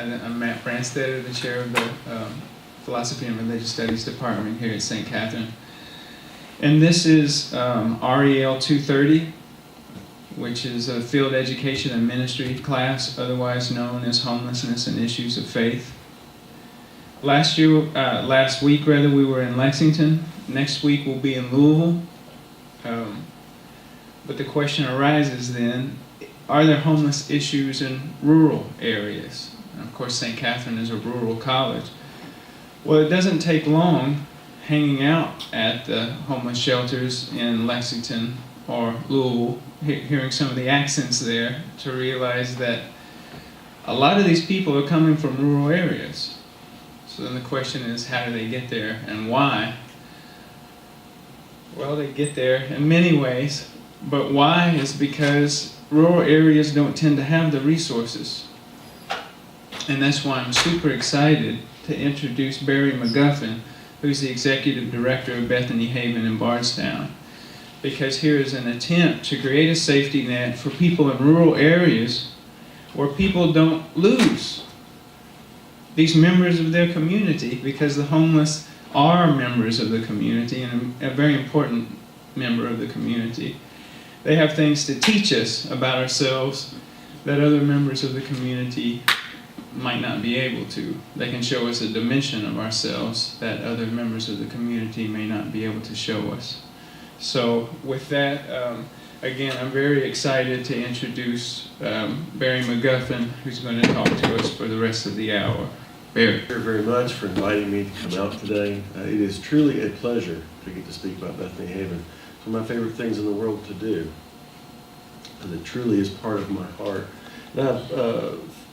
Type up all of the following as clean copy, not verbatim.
I'm Matt Branstetter, the chair of the Philosophy and Religious Studies Department here at St. Catharine. And this is REL 230, which is a field education and ministry class, otherwise known as Homelessness and Issues of Faith. Last week, we were in Lexington. Next week we'll be in Louisville. But the question arises then, are there homeless issues in rural areas? And of course, St. Catharine is a rural college. Well, it doesn't take long hanging out at the homeless shelters in Lexington or Louisville, hearing some of the accents there, to realize that a lot of these people are coming from rural areas. So then the question is, how do they get there and why? Well, they get there in many ways, but why is because rural areas don't tend to have the resources. And that's why I'm super excited to introduce Barry McGuffin, who's the executive director of Bethany Haven in Bardstown. Because here is an attempt to create a safety net for people in rural areas where people don't lose these members of their community, because the homeless are members of the community and a very important member of the community. They have things to teach us about ourselves that other members of the community might not be able to. They can show us a dimension of ourselves that other members of the community may not be able to show us. So with that, again, I'm very excited to introduce Barry McGuffin, who's going to talk to us for the rest of the hour. Barry. Thank you very much for inviting me to come out today. It is truly a pleasure to get to speak about Bethany Haven. It's one of my favorite things in the world to do, and it truly is part of my heart. Now,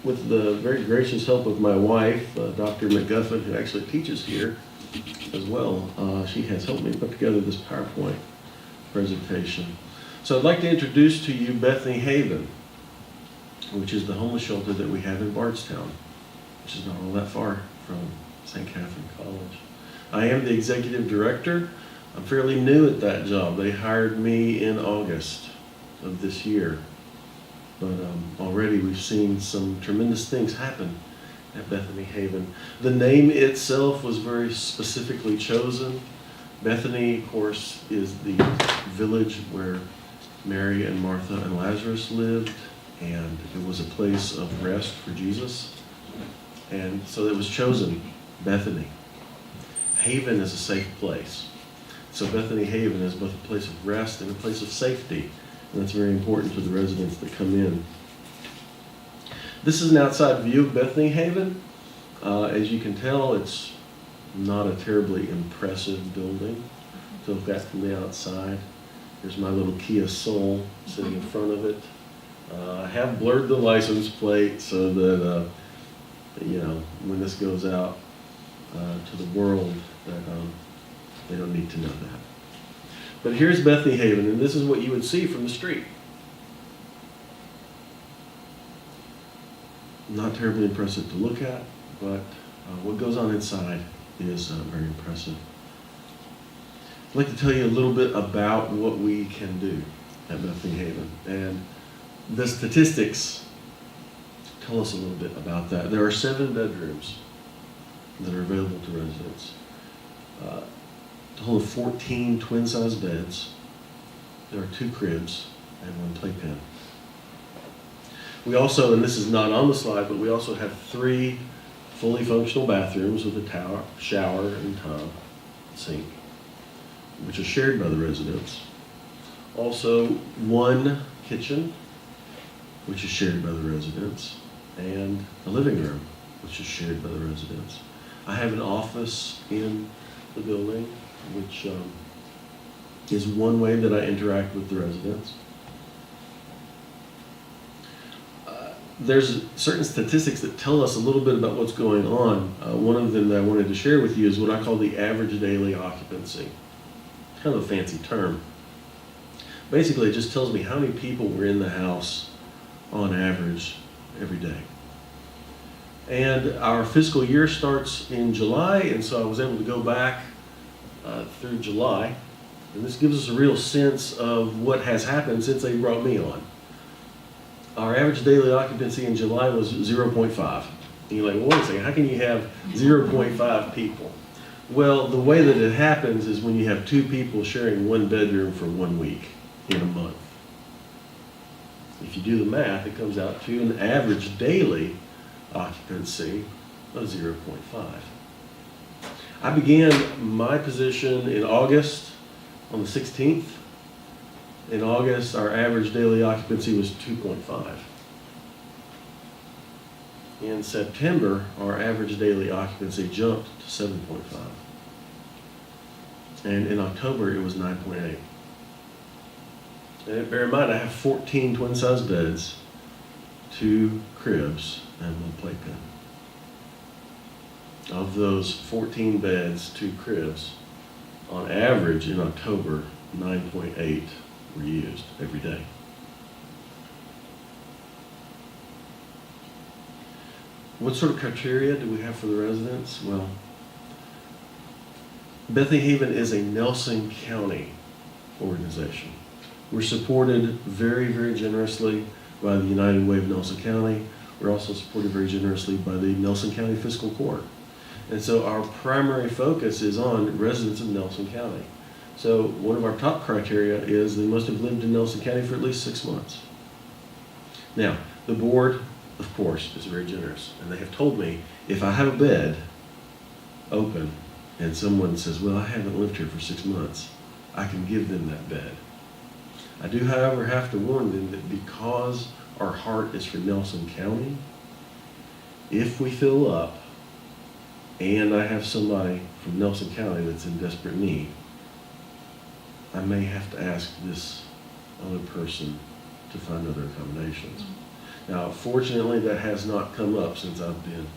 with the very gracious help of my wife, Dr. McGuffin, who actually teaches here as well, she has helped me put together this PowerPoint presentation. So I'd like to introduce to you Bethany Haven, which is the homeless shelter that we have in Bardstown, which is not all that far from St. Catharine College. I am the executive director. I'm fairly new at that job. They hired me in August of this year. But already we've seen some tremendous things happen at Bethany Haven. The name itself was very specifically chosen. Bethany, of course, is the village where Mary and Martha and Lazarus lived, and it was a place of rest for Jesus. And so it was chosen, Bethany. Haven is a safe place. So Bethany Haven is both a place of rest and a place of safety. And that's very important to the residents that come in. This is an outside view of Bethany Haven. As you can tell, it's not a terribly impressive building. So if that's from the outside, here's my little Kia Soul sitting in front of it. I have blurred the license plate so that when this goes out to the world, that they don't need to know that. But here's Bethany Haven, and this is what you would see from the street. Not terribly impressive to look at, but what goes on inside is very impressive. I'd like to tell you a little bit about what we can do at Bethany Haven. And the statistics tell us a little bit about that. There are 7 bedrooms that are available to residents. A total of 14 twin-sized beds. There are 2 cribs and 1 playpen. We also, and this is not on the slide, but we also have 3 fully functional bathrooms with a shower and tub, sink, which are shared by the residents. Also 1 kitchen, which is shared by the residents, and a living room, which is shared by the residents. I have an office in the building, which is one way that I interact with the residents. There's certain statistics that tell us a little bit about what's going on. One of them that I wanted to share with you is what I call the average daily occupancy. Kind of a fancy term. Basically, it just tells me how many people were in the house on average every day. And our fiscal year starts in July, and so I was able to go back through July, and this gives us a real sense of what has happened since they brought me on. Our average daily occupancy in July was 0.5. And you're like, well, wait a second, how can you have 0.5 people? Well, the way that it happens is when you have 2 people sharing 1 bedroom for 1 week in a month. If you do the math, it comes out to an average daily occupancy of 0.5. I began my position in August on the 16th. In August, our average daily occupancy was 2.5. In September, our average daily occupancy jumped to 7.5. And in October, it was 9.8. And bear in mind, I have 14 twin-size beds, 2 cribs, and 1 playpen. Of those 14 beds, 2 cribs, on average in October, 9.8 were used every day. What sort of criteria do we have for the residents? Well, Bethany Haven is a Nelson County organization. We're supported very, very generously by the United Way of Nelson County. We're also supported very generously by the Nelson County Fiscal Court. And so our primary focus is on residents of Nelson County. So one of our top criteria is they must have lived in Nelson County for at least 6 months. Now, the board, of course, is very generous. And they have told me if I have a bed open and someone says, well, I haven't lived here for 6 months, I can give them that bed. I do, however, have to warn them that because our heart is for Nelson County, if we fill up and I have somebody from Nelson County that's in desperate need, I may have to ask this other person to find other accommodations. Now, fortunately, that has not come up since I've been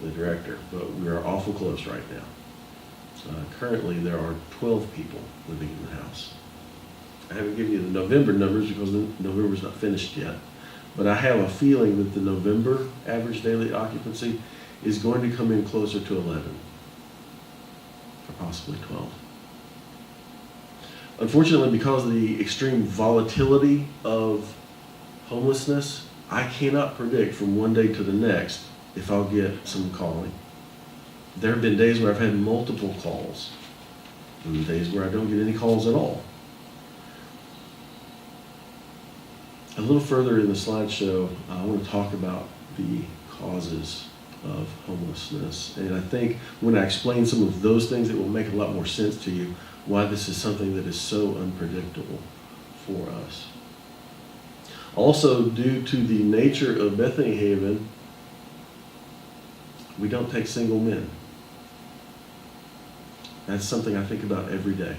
the director, but we are awful close right now. Currently, there are 12 people living in the house. I haven't given you the November numbers because November's not finished yet, but I have a feeling that the November average daily occupancy is going to come in closer to 11, or possibly 12. Unfortunately, because of the extreme volatility of homelessness, I cannot predict from one day to the next if I'll get some calling. There have been days where I've had multiple calls, and days where I don't get any calls at all. A little further in the slideshow, I want to talk about the causes of homelessness. And I think when I explain some of those things, it will make a lot more sense to you why this is something that is so unpredictable for us. Also, due to the nature of Bethany Haven, we don't take single men. That's something I think about every day.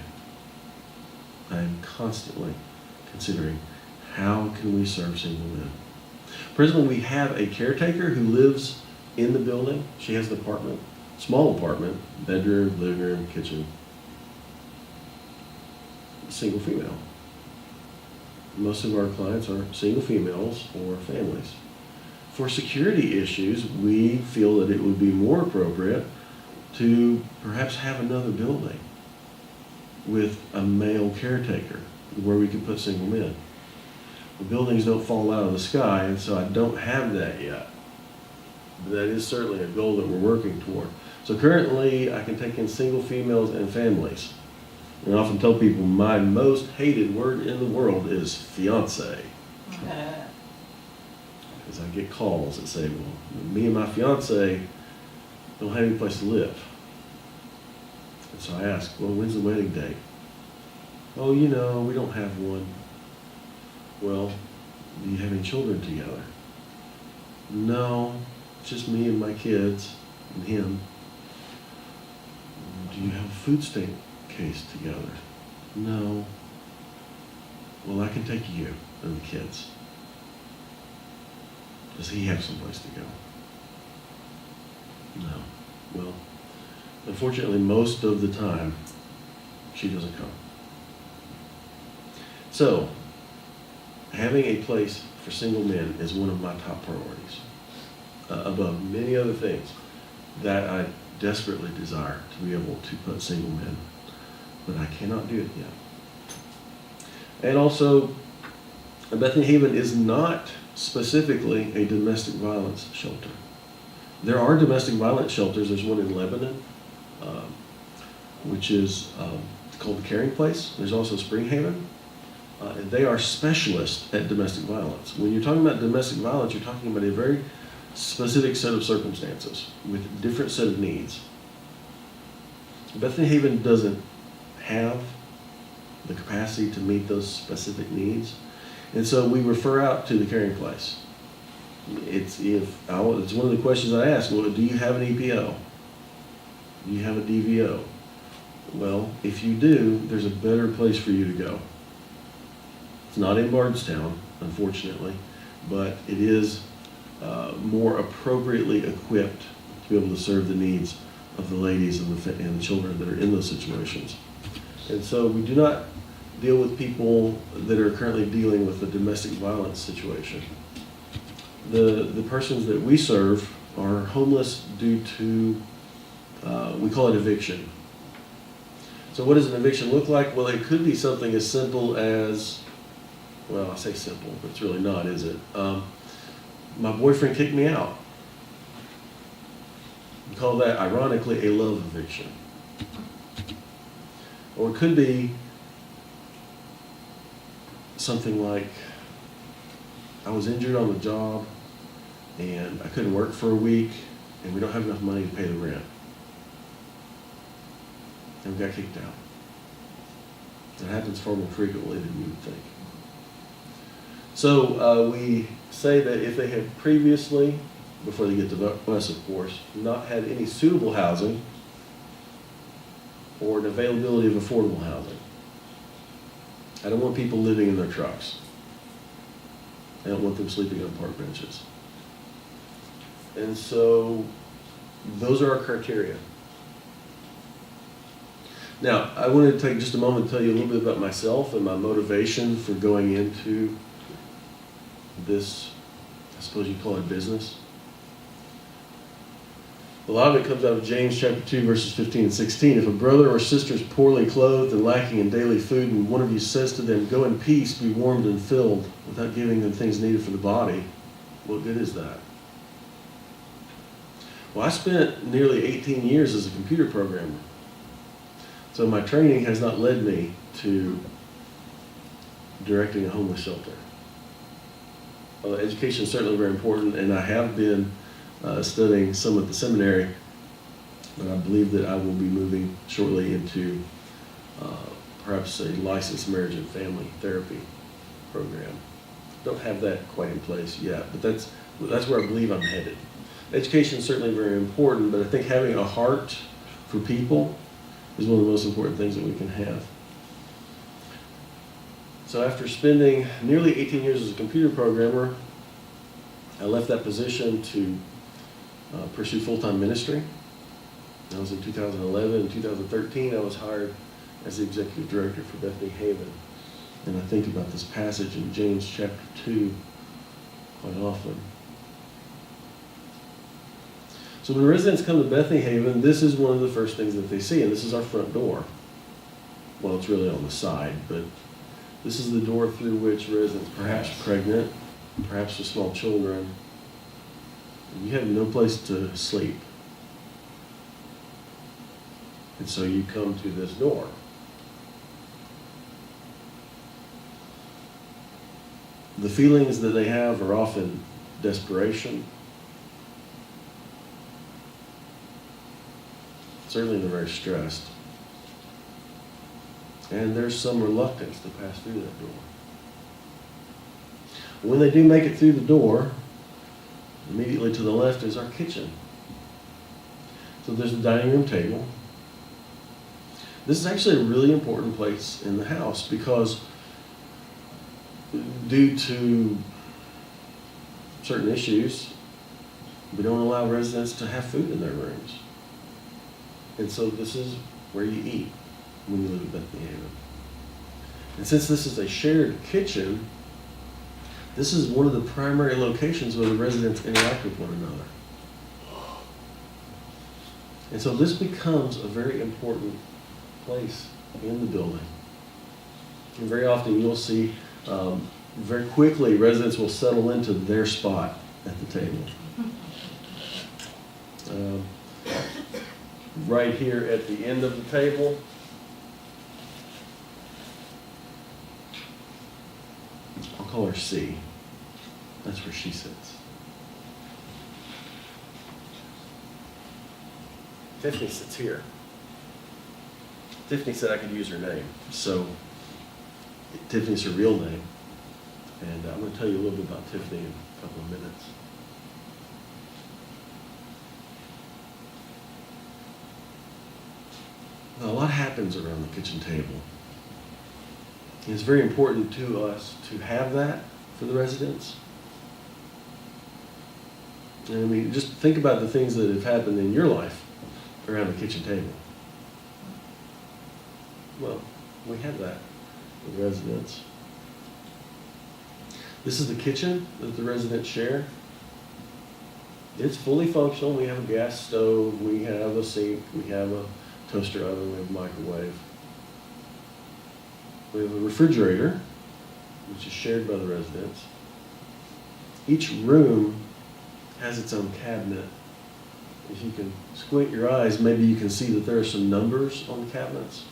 I am constantly considering how can we serve single men. Presently, we have a caretaker who lives in the building. She has an apartment, small apartment, bedroom, living room, kitchen. Single female. Most of our clients are single females or families. For security issues, we feel that it would be more appropriate to perhaps have another building with a male caretaker where we could put single men. The buildings don't fall out of the sky, and so I don't have that yet. But that is certainly a goal that we're working toward. So currently, I can take in single females and families. And I often tell people my most hated word in the world is fiance. Because I get calls that say, well, me and my fiance don't have any place to live. And so I ask, well, when's the wedding date? Oh, we don't have one. Well, do you have any children together? No, it's just me and my kids and him. Do you have a food stamp case together? No. Well, I can take you and the kids. Does he have someplace to go? No. Well, unfortunately, most of the time, she doesn't come. So, having a place for single men is one of my top priorities, above many other things that I desperately desire to be able to put single men, but I cannot do it yet. And also, Bethany Haven is not specifically a domestic violence shelter. There are domestic violence shelters. There's one in Lebanon, which is called the Caring Place. There's also Spring Haven. And they are specialists at domestic violence. When you're talking about domestic violence, you're talking about a very specific set of circumstances with a different set of needs. Bethany Haven doesn't have the capacity to meet those specific needs. And so we refer out to the Caring Place. It's one of the questions I ask. Well, do you have an EPO? Do you have a DVO? Well, if you do, there's a better place for you to go. It's not in Bardstown, unfortunately, but it is more appropriately equipped to be able to serve the needs of the ladies and the children that are in those situations. And so we do not deal with people that are currently dealing with a domestic violence situation. The persons that we serve are homeless due to, we call it eviction. So what does an eviction look like? Well, it could be something as simple as, well, I say simple, but it's really not, is it? My boyfriend kicked me out. We call that, ironically, a love eviction. Or it could be something like, I was injured on the job and I couldn't work for a week and we don't have enough money to pay the rent. And we got kicked out. That happens far more frequently than you would think. So we say that if they have previously, before they get to us of course, not had any suitable housing or an availability of affordable housing. I don't want people living in their trucks. I don't want them sleeping on park benches. And so those are our criteria. Now, I wanted to take just a moment to tell you a little bit about myself and my motivation for going into this, I suppose you'd call it business. A lot of it comes out of James chapter 2, verses 15 and 16. If a brother or sister is poorly clothed and lacking in daily food, and one of you says to them, go in peace, be warmed and filled, without giving them things needed for the body, what good is that? Well, I spent nearly 18 years as a computer programmer. So my training has not led me to directing a homeless shelter. Education is certainly very important, and I have been studying some at the seminary, but I believe that I will be moving shortly into perhaps a licensed marriage and family therapy program. Don't have that quite in place yet, but that's where I believe I'm headed. Education is certainly very important, but I think having a heart for people is one of the most important things that we can have. So after spending nearly 18 years as a computer programmer, I left that position to pursue full-time ministry. That was in 2011. In 2013, I was hired as the executive director for Bethany Haven. And I think about this passage in James chapter 2 quite often. So when residents come to Bethany Haven, this is one of the first things that they see, and this is our front door. Well, it's really on the side, but this is the door through which residents, perhaps pregnant, perhaps with small children, you have no place to sleep. And so you come to this door. The feelings that they have are often desperation. Certainly they're very stressed. And there's some reluctance to pass through that door. When they do make it through the door, immediately to the left is our kitchen. So there's a dining room table. This is actually a really important place in the house because due to certain issues, we don't allow residents to have food in their rooms. And so this is where you eat when you live at Bethany Haven. And since this is a shared kitchen, this is one of the primary locations where the residents interact with one another. And so this becomes a very important place in the building. And very often you'll see, very quickly residents will settle into their spot at the table. Right here at the end of the table, I'll call her C. That's where she sits. Tiffany sits here. Tiffany said I could use her name, so Tiffany's her real name. And I'm going to tell you a little bit about Tiffany in a couple of minutes. A lot happens around the kitchen table. And it's very important to us to have that for the residents. And I mean, just think about the things that have happened in your life around the kitchen table. Well, we have that for the residents. This is the kitchen that the residents share. It's fully functional. We have a gas stove, we have a sink, we have a toaster oven, we have a microwave. We have a refrigerator, which is shared by the residents. Each room has its own cabinet. If you can squint your eyes, maybe you can see that there are some numbers on the cabinets.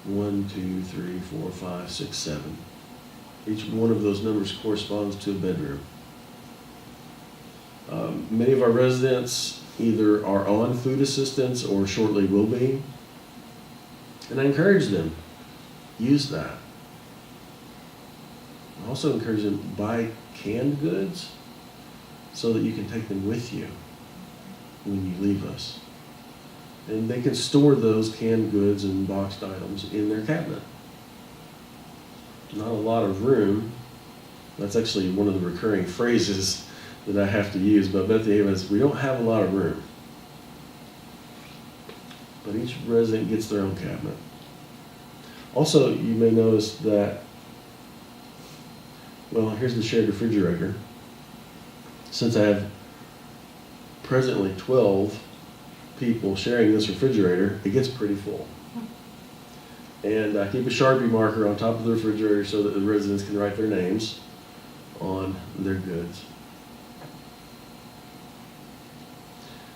1, 2, 3, 4, 5, 6, 7. Each one of those numbers corresponds to a bedroom. Many of our residents either are on food assistance or shortly will be. And I encourage them, use that. I also encourage them to buy canned goods so that you can take them with you when you leave us. And they can store those canned goods and boxed items in their cabinet. Not a lot of room. That's actually one of the recurring phrases that I have to use about Bethany Haven is we don't have a lot of room. But each resident gets their own cabinet. Also, you may notice that, well, here's the shared refrigerator. Since I have presently 12 people sharing this refrigerator, it gets pretty full. And I keep a Sharpie marker on top of the refrigerator so that the residents can write their names on their goods.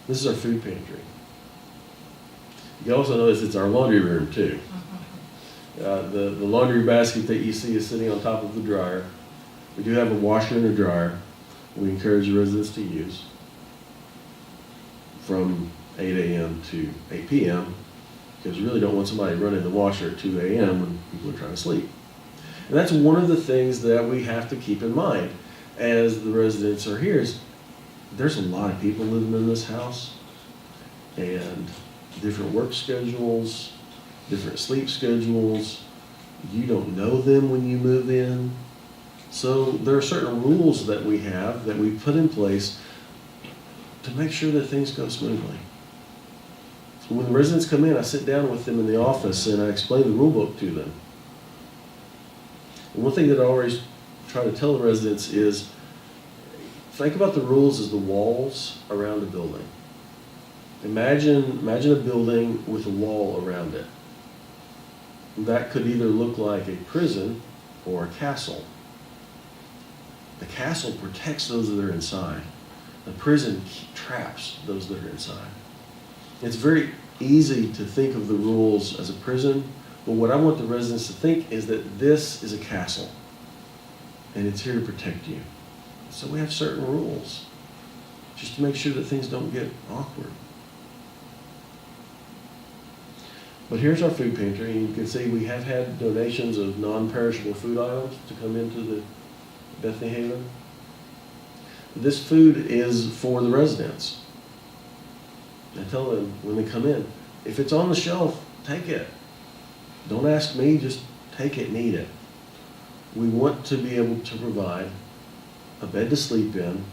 This is our food pantry. You also notice it's our laundry room too. The laundry basket that you see is sitting on top of the dryer. We do have a washer and a dryer we encourage the residents to use from 8 a.m. to 8 p.m. because you really don't want somebody running the washer at 2 a.m. when people are trying to sleep. And that's one of the things that we have to keep in mind as the residents are here is there's a lot of people living in this house and different work schedules, different sleep schedules. You don't know them when you move in. So there are certain rules that we have that we put in place to make sure that things go smoothly. So when the residents come in, I sit down with them in the office and I explain the rule book to them. And one thing that I always try to tell the residents is think about the rules as the walls around a building. Imagine a building with a wall around it. That could either look like a prison or a castle. The castle protects those that are inside. The prison traps those that are inside. It's very easy to think of the rules as a prison, but what I want the residents to think is that this is a castle, and it's here to protect you. So we have certain rules, just to make sure that things don't get awkward. But here's our food pantry, and you can see we have had donations of non-perishable food items to come into the Bethany Haven. This food is for the residents. I tell them when they come in, if it's on the shelf, take it. Don't ask me, just take it and eat it. We want to be able to provide a bed to sleep in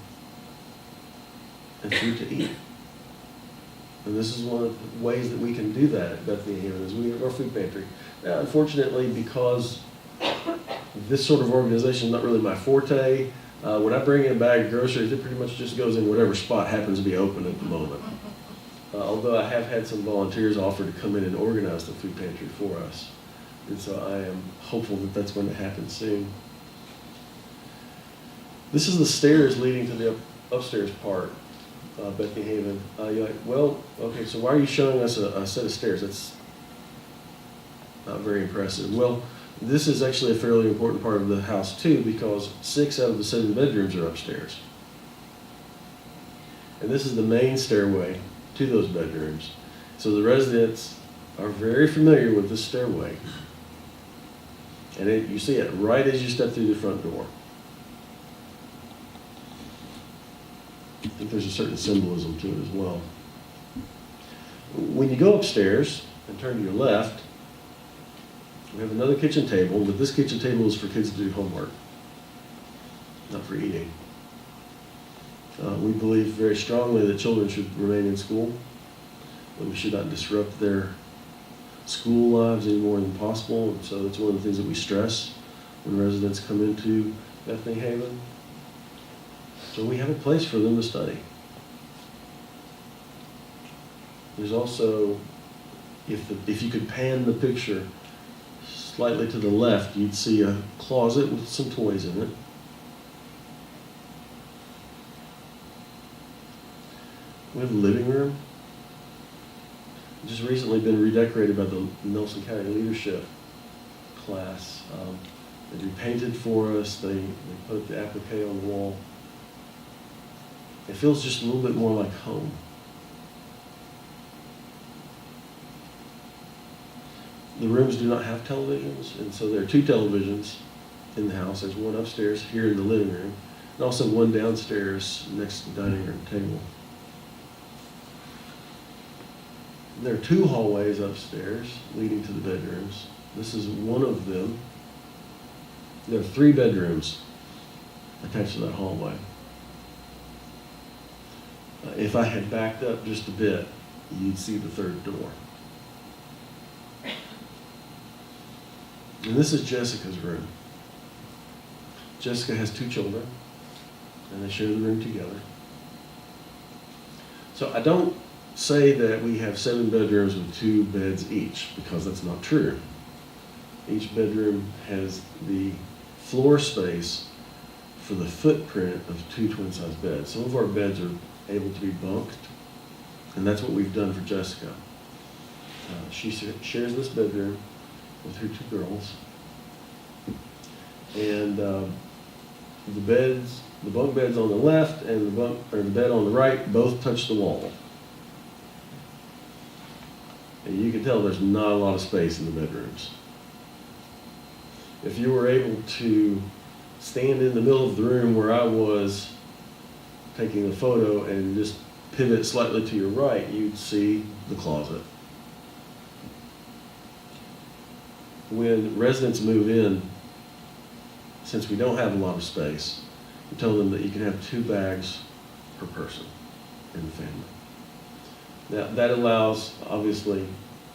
and food to eat. And this is one of the ways that we can do that at Bethany Haven is we have our food pantry. Now, unfortunately, because this sort of organization is not really my forte, when I bring in a bag of groceries, it pretty much just goes in whatever spot happens to be open at the moment. Although I have had some volunteers offer to come in and organize the food pantry for us. And so I am hopeful that that's going to happen soon. This is the stairs leading to the upstairs part Bethany Haven. You're like, well, okay, so why are you showing us a set of stairs? That's not very impressive. Well, this is actually a fairly important part of the house too, because 6 out of the 7 bedrooms are upstairs. And this is the main stairway to those bedrooms. So the residents are very familiar with this stairway. And you see it right as you step through the front door. I think there's a certain symbolism to it as well. When you go upstairs and turn to your left, we have another kitchen table, but this kitchen table is for kids to do homework, not for eating. We believe very strongly that children should remain in school, that we should not disrupt their school lives any more than possible, and so that's one of the things that we stress when residents come into Bethany Haven. So we have a place for them to study. There's also, if you could pan the picture slightly to the left, you'd see a closet with some toys in it. We have a living room. Just recently been redecorated by the Nelson County Leadership class. They repainted for us. They put the applique on the wall. It feels just a little bit more like home. The rooms do not have televisions, and so there are 2 televisions in the house. There's one upstairs here in the living room, and also one downstairs next to the dining room table. There are 2 hallways upstairs leading to the bedrooms. This is one of them. There are 3 bedrooms attached to that hallway. If I had backed up just a bit, you'd see the 3rd door. And this is Jessica's room. Jessica has 2 children, and they share the room together. So I don't say that we have 7 bedrooms with 2 beds each, because that's not true. Each bedroom has the floor space for the footprint of 2 twin-size beds. Some of our beds are able to be bunked, and that's what we've done for Jessica. She shares this bedroom with her 2 girls, and the bunk beds on the left and the bed on the right both touch the wall. And you can tell there's not a lot of space in the bedrooms. If you were able to stand in the middle of the room where I was taking a photo and just pivot slightly to your right, you'd see the closet. When residents move in, since we don't have a lot of space, we tell them that you can have 2 bags per person in the family. Now, that allows, obviously,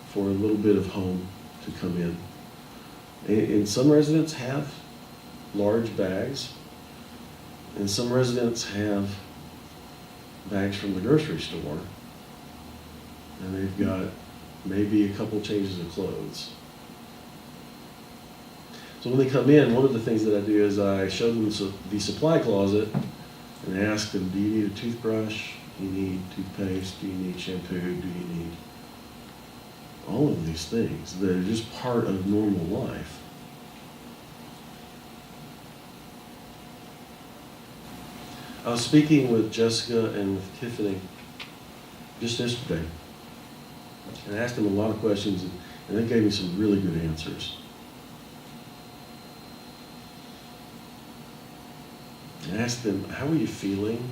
for a little bit of home to come in. And some residents have large bags, and some residents have bags from the grocery store, and they've got maybe a couple changes of clothes. So when they come in, one of the things that I do is I show them the supply closet and ask them, do you need a toothbrush? Do you need toothpaste? Do you need shampoo? Do you need all of these things that are just part of normal life? I was speaking with Jessica and with Tiffany just yesterday, and I asked them a lot of questions, and they gave me some really good answers. I asked them, how were you feeling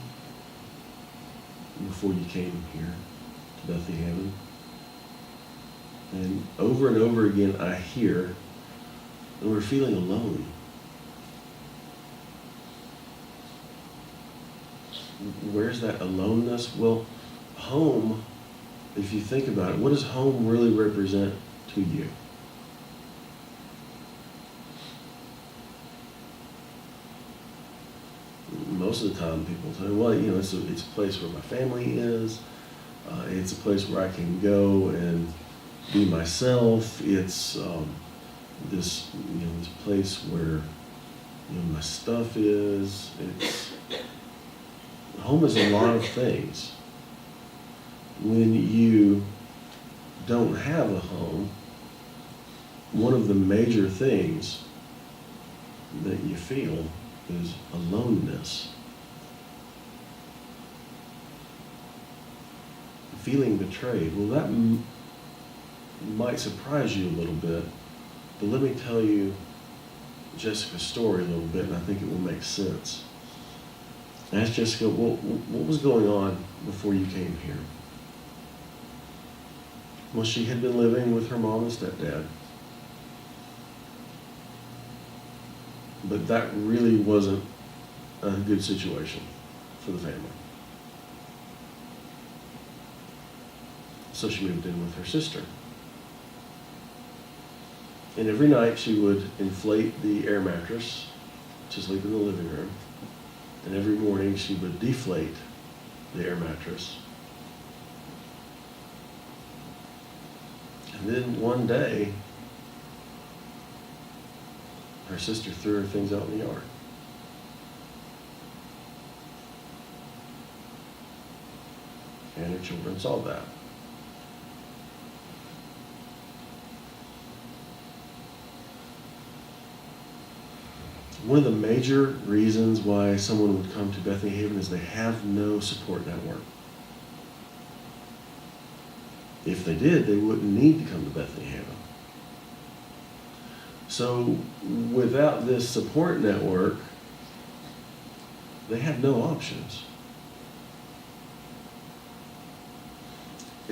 before you came here to Bethany Haven? And over again, I hear that we're feeling alone. Where's that aloneness? Well, home, if you think about it, what does home really represent to you? Most of the time people say, well, you know, it's a place where my family is. It's a place where I can go and be myself. It's this place where my stuff is. Home is a lot of things. when you don't have a home, one of the major things that you feel is aloneness. Feeling betrayed. Well, that might surprise you a little bit, but let me tell you Jessica's story a little bit, and I think it will make sense. I asked Jessica, what was going on before you came here? Well, she had been living with her mom and stepdad, but that really wasn't a good situation for the family. So she moved in with her sister. And every night she would inflate the air mattress to sleep in the living room. And every morning she would deflate the air mattress. And then one day, her sister threw her things out in the yard. And her children saw that. One of the major reasons why someone would come to Bethany Haven is they have no support network. If they did, they wouldn't need to come to Bethany Haven. So without this support network, they have no options.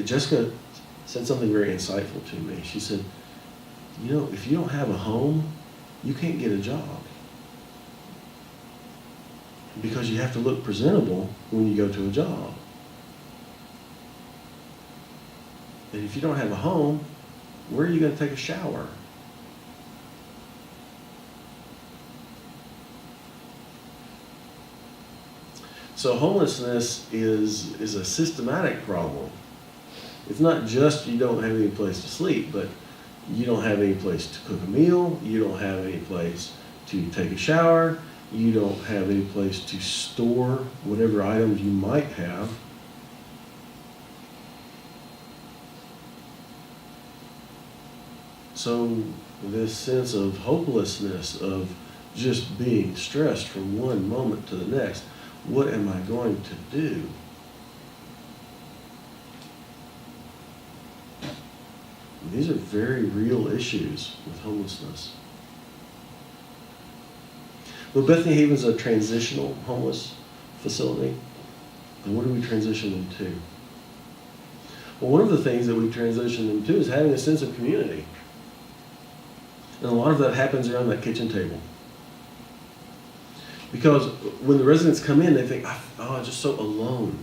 Jessica said something very insightful to me. She said, if you don't have a home, you can't get a job. Because you have to look presentable when you go to a job. And if you don't have a home, where are you going to take a shower? So homelessness is a systematic problem. It's not just you don't have any place to sleep, but you don't have any place to cook a meal, you don't have any place to take a shower, you don't have any place to store whatever items you might have. So this sense of hopelessness, of just being stressed from one moment to the next, what am I going to do? These are very real issues with homelessness. Well, Bethany Haven is a transitional homeless facility. And what do we transition them to? Well, one of the things that we transition them to is having a sense of community. And a lot of that happens around that kitchen table. Because when the residents come in, they think, I'm just so alone.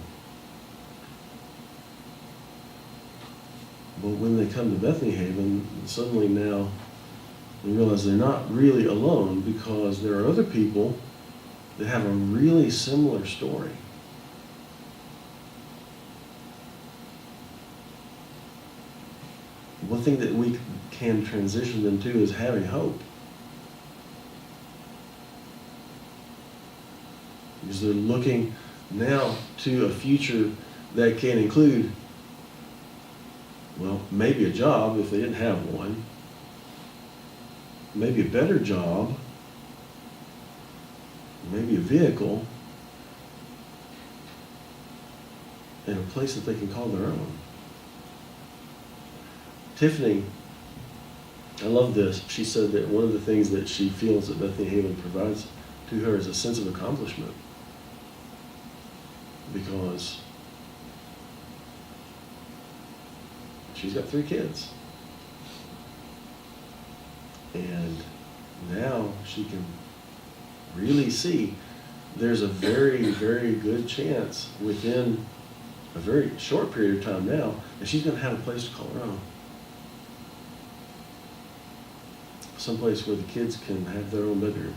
But when they come to Bethany Haven, suddenly now we realize they're not really alone, because there are other people that have a really similar story. One thing that we can transition them to is having hope. Because they're looking now to a future that can include, well, maybe a job if they didn't have one, maybe a better job, maybe a vehicle, and a place that they can call their own. Tiffany, I love this. She said that one of the things that she feels that Bethany Haven provides to her is a sense of accomplishment. Because she's got 3 kids. And now she can really see there's a very, very good chance within a very short period of time now that she's going to have a place to call her own. Someplace where the kids can have their own bedroom.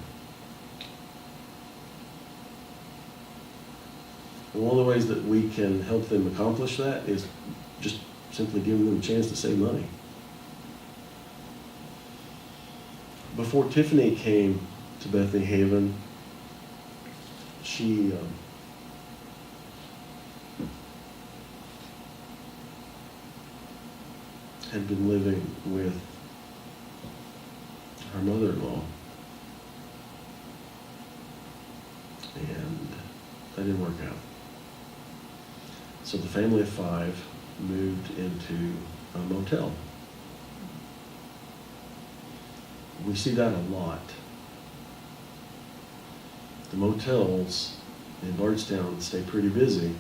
And one of the ways that we can help them accomplish that is just simply giving them a chance to save money. Before Tiffany came to Bethany Haven, she had been living with her mother-in-law, and that didn't work out. So the family of 5 moved into a motel. We see that a lot. The motels in Bardstown stay pretty busy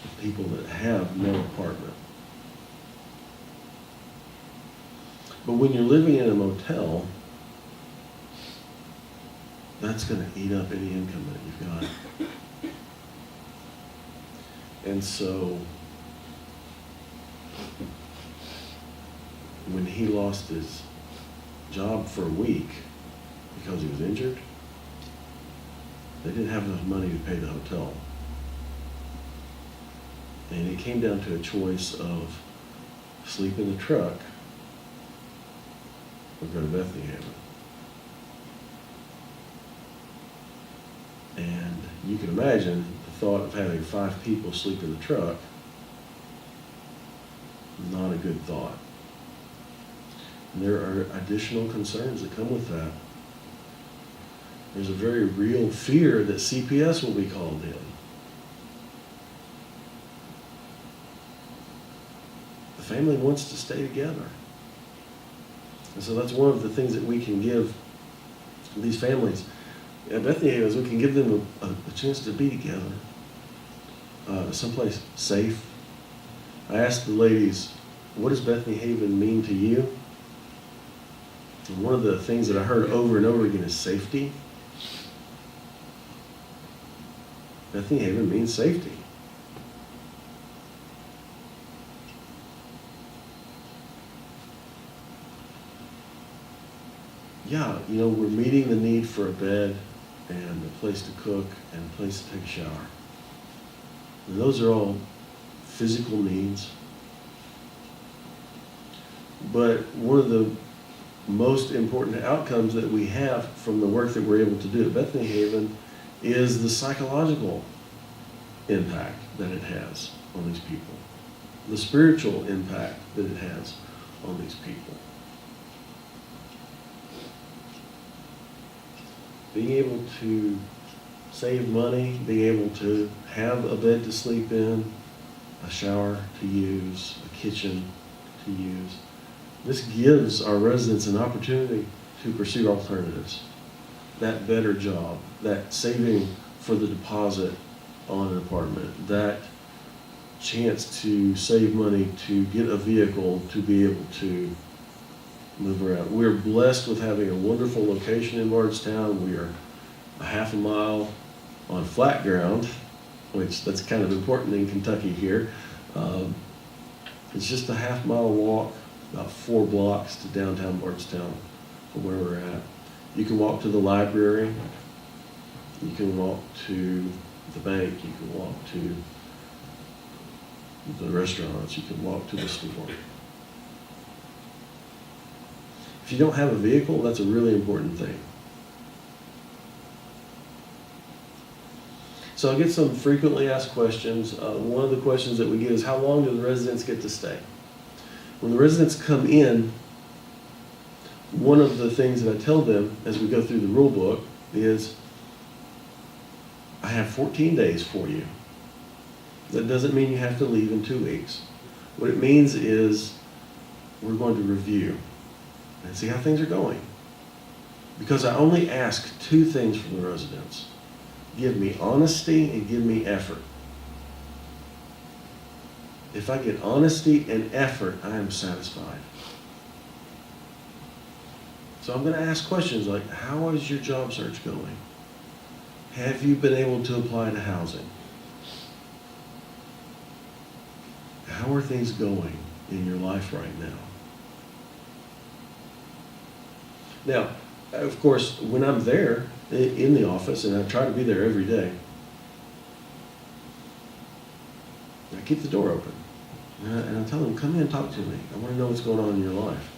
with people that have no apartment. But when you're living in a motel, that's going to eat up any income that you've got. And so when he lost his job for a week because he was injured, they didn't have enough money to pay the hotel. And it came down to a choice of sleep in the truck or go to Bethany Haven. And you can imagine the thought of having 5 people sleep in the truck, not a good thought. And there are additional concerns that come with that. There's a very real fear that CPS will be called in. The family wants to stay together. And so that's one of the things that we can give these families at Bethany Haven, is we can give them a chance to be together, someplace safe. I asked the ladies, what does Bethany Haven mean to you? And one of the things that I heard over and over again is safety. Bethany Haven means safety. Yeah, we're meeting the need for a bed and a place to cook and a place to take a shower. And those are all physical needs. But one of the most important outcomes that we have from the work that we're able to do at Bethany Haven is the psychological impact that it has on these people, the spiritual impact that it has on these people. Being able to save money, being able to have a bed to sleep in, a shower to use, a kitchen to use. This gives our residents an opportunity to pursue alternatives. That better job, that saving for the deposit on an apartment, that chance to save money to get a vehicle to be able to move around. We're blessed with having a wonderful location in Bardstown. We are a half a mile on flat ground, which that's kind of important in Kentucky here. It's just a half-mile walk, about 4 blocks to downtown Bardstown from where we're at. You can walk to the library. You can walk to the bank. You can walk to the restaurants. You can walk to the store. If you don't have a vehicle, that's a really important thing. So I get some frequently asked questions. One of the questions that we get is, how long do the residents get to stay? When the residents come in, one of the things that I tell them as we go through the rule book is, I have 14 days for you. That doesn't mean you have to leave in 2 weeks. What it means is we're going to review and see how things are going. Because I only ask 2 things from the residents. Give me honesty and give me effort. If I get honesty and effort, I am satisfied. So I'm going to ask questions like, how is your job search going? Have you been able to apply to housing? How are things going in your life right now? Now, of course, when I'm there in the office, and I try to be there every day, I keep the door open. And I tell them, come in and talk to me. I want to know what's going on in your life.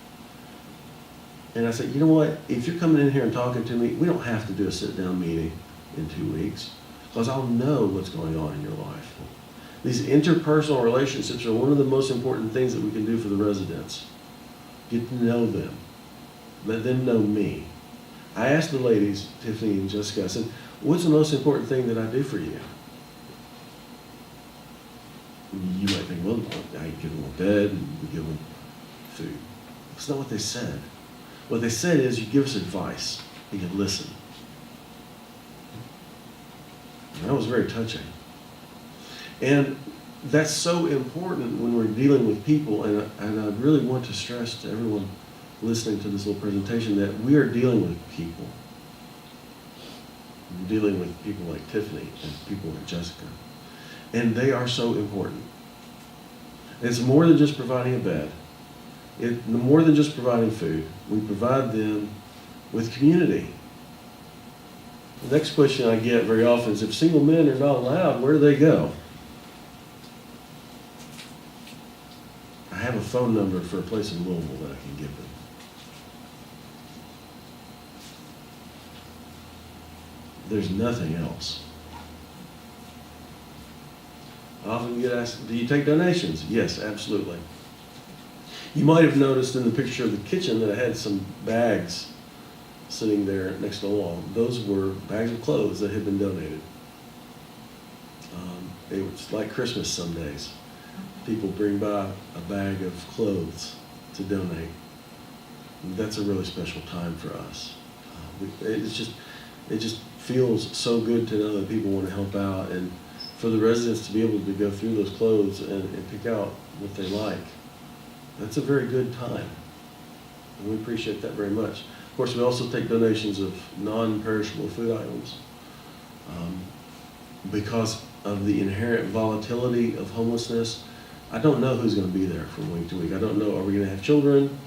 And I say, you know what? If you're coming in here and talking to me, we don't have to do a sit-down meeting in 2 weeks, because I'll know what's going on in your life. These interpersonal relationships are one of the most important things that we can do for the residents. Get to know them. Let them know me. I asked the ladies, Tiffany and Jessica, I said, what's the most important thing that I do for you? You might think, well, I give them a bed and we give them food. That's not what they said. What they said is, you give us advice and you listen. And that was very touching. And that's so important when we're dealing with people, and I really want to stress to everyone listening to this little presentation that we are dealing with people. We're dealing with people like Tiffany and people like Jessica. And they are so important. It's more than just providing a bed. More than just providing food. We provide them with community. The next question I get very often is, if single men are not allowed, where do they go? I have a phone number for a place in Louisville that I can give them. There's nothing else. I often get asked, do you take donations? Yes, absolutely. You might have noticed in the picture of the kitchen that I had some bags sitting there next to the wall. Those were bags of clothes that had been donated. It was like Christmas some days. People bring by a bag of clothes to donate. That's a really special time for us. It just feels so good to know that people want to help out, and for the residents to be able to go through those clothes and pick out what they like. That's a very good time, and we appreciate that very much. Of course, we also take donations of non-perishable food items. Because of the inherent volatility of homelessness, I don't know who's going to be there from week to week. I don't know, are we going to have children?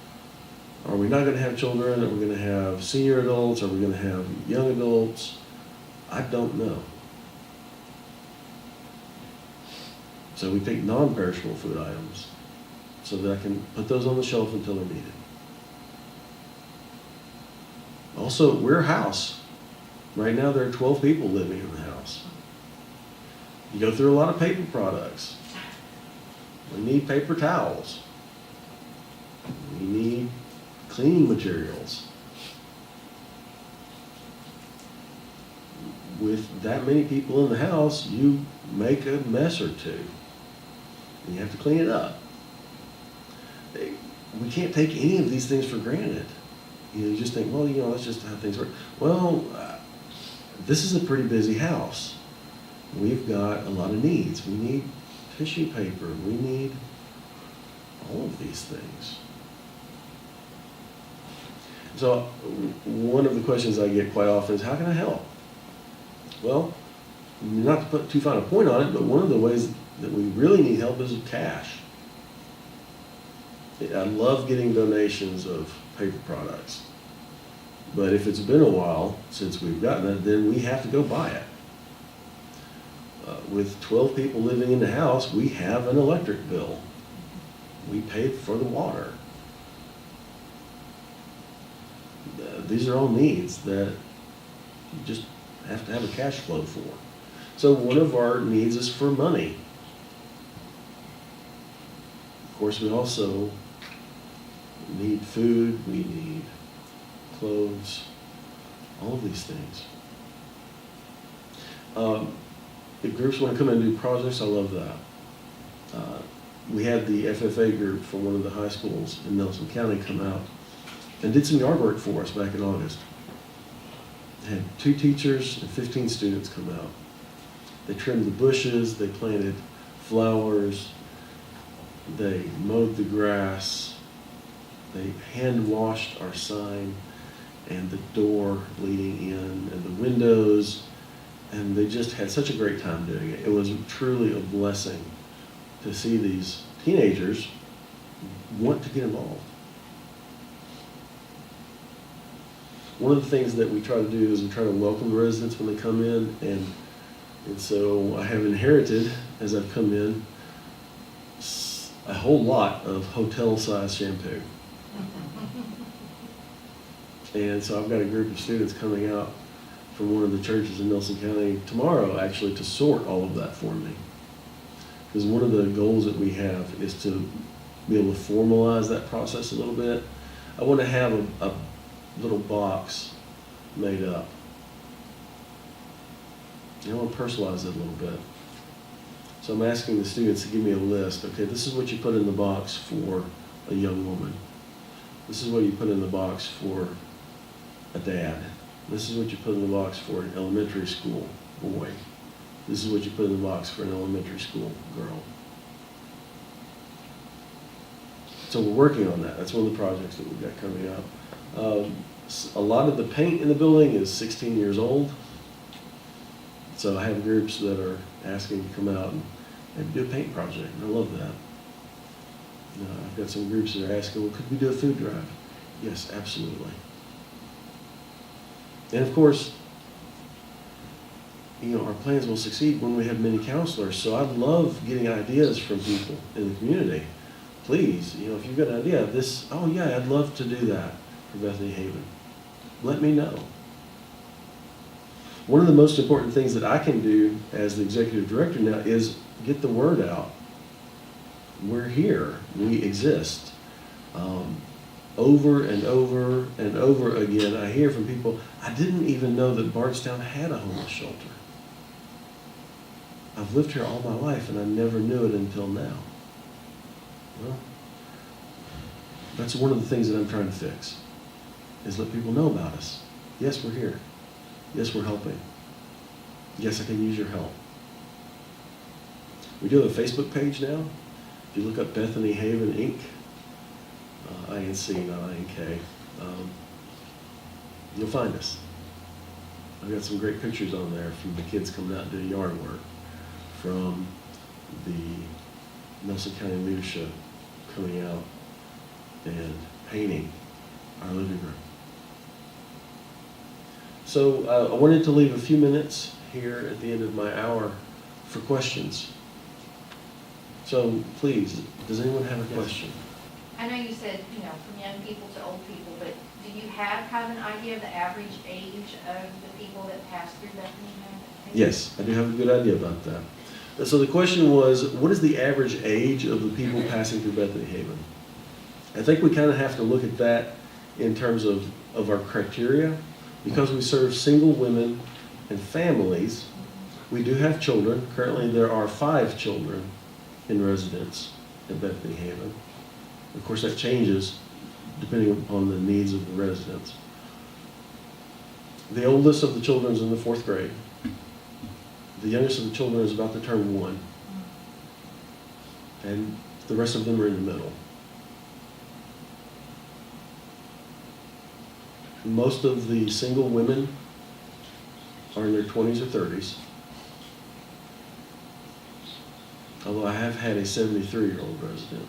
Are we not going to have children? Are we going to have senior adults? Are we going to have young adults? I don't know. So we take non-perishable food items so that I can put those on the shelf until they're needed. Also, we're a house. Right now there are 12 people living in the house. You go through a lot of paper products. We need paper towels. We need cleaning materials. With that many people in the house, you make a mess or two. And you have to clean it up. We can't take any of these things for granted. You just think, well, that's just how things work. Well, this is a pretty busy house. We've got a lot of needs. We need tissue paper. We need all of these things. So one of the questions I get quite often is, how can I help? Well, not to put too fine a point on it, but one of the ways that we really need help is with cash. I love getting donations of paper products. But if it's been a while since we've gotten it, then we have to go buy it. With 12 people living in the house, we have an electric bill. We paid for the water. These are all needs that you just have to have a cash flow for. So one of our needs is for money. Of course, we also need food, we need clothes, all of these things. If groups want to come in and do projects, I love that. We had the FFA group from one of the high schools in Nelson County come out and did some yard work for us back in August. Had 2 teachers and 15 students come out. They trimmed the bushes, they planted flowers, they mowed the grass, they hand washed our sign and the door leading in and the windows, and they just had such a great time doing it. It was truly a blessing to see these teenagers want to get involved. One of the things that we try to do is we try to welcome the residents when they come in, and so I have inherited, as I've come in, a whole lot of hotel-sized shampoo. And so I've got a group of students coming out from one of the churches in Nelson County tomorrow, actually, to sort all of that for me. Because one of the goals that we have is to be able to formalize that process a little bit, I want to have a little box made up. I want to personalize it a little bit. So I'm asking the students to give me a list. Okay, this is what you put in the box for a young woman. This is what you put in the box for a dad. This is what you put in the box for an elementary school boy. This is what you put in the box for an elementary school girl. So we're working on that. That's one of the projects that we've got coming up. A lot of the paint in the building is 16 years old. So I have groups that are asking to come out and do a paint project. And I love that. I've got some groups that are asking, well, could we do a food drive? Yes, absolutely. And of course, our plans will succeed when we have many counselors. So I love getting ideas from people in the community. Please, if you've got an idea of this, oh yeah, I'd love to do that for Bethany Haven. Let me know. One of the most important things that I can do as the executive director now is get the word out. We're here. We exist. Over and over and over again, I hear from people, I didn't even know that Bardstown had a homeless shelter. I've lived here all my life and I never knew it until now. Well, that's one of the things that I'm trying to fix, is let people know about us. Yes, we're here. Yes, we're helping. Yes, I can use your help. We do have a Facebook page now. If you look up Bethany Haven, Inc., INC, not INK, you'll find us. I've got some great pictures on there from the kids coming out and doing yard work, from the Nelson County leadership coming out and painting our living room. So I wanted to leave a few minutes here at the end of my hour for questions. So please, does anyone have a question? I know you said, from young people to old people, but do you have kind of an idea of the average age of the people that pass through Bethany Haven? Yes, I do have a good idea about that. So the question was, what is the average age of the people passing through Bethany Haven? I think we kind of have to look at that in terms of our criteria. Because we serve single women and families, we do have children. Currently there are 5 children in residence at Bethany Haven. Of course that changes depending upon the needs of the residents. The oldest of the children is in the 4th grade. The youngest of the children is about to turn 1. And the rest of them are in the middle. Most of the single women are in their 20s or 30s. Although I have had a 73-year-old resident.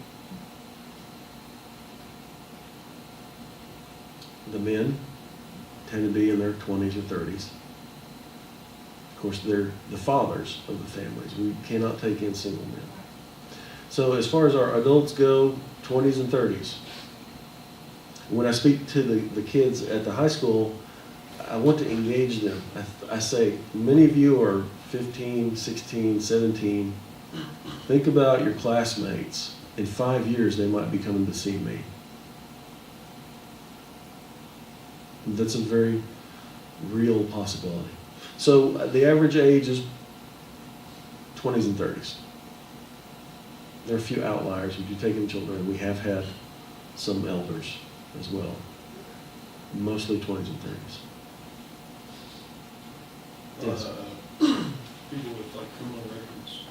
The men tend to be in their 20s or 30s. Of course, they're the fathers of the families. We cannot take in single men. So as far as our adults go, 20s and 30s. When I speak to the kids at the high school, I want to engage them. I say, many of you are 15, 16, 17. Think about your classmates. In 5 years, they might be coming to see me. That's a very real possibility. So the average age is 20s and 30s. There are a few outliers. If you take in children, we have had some elders as well. Mostly 20s and 30s. Yes. People with criminal records.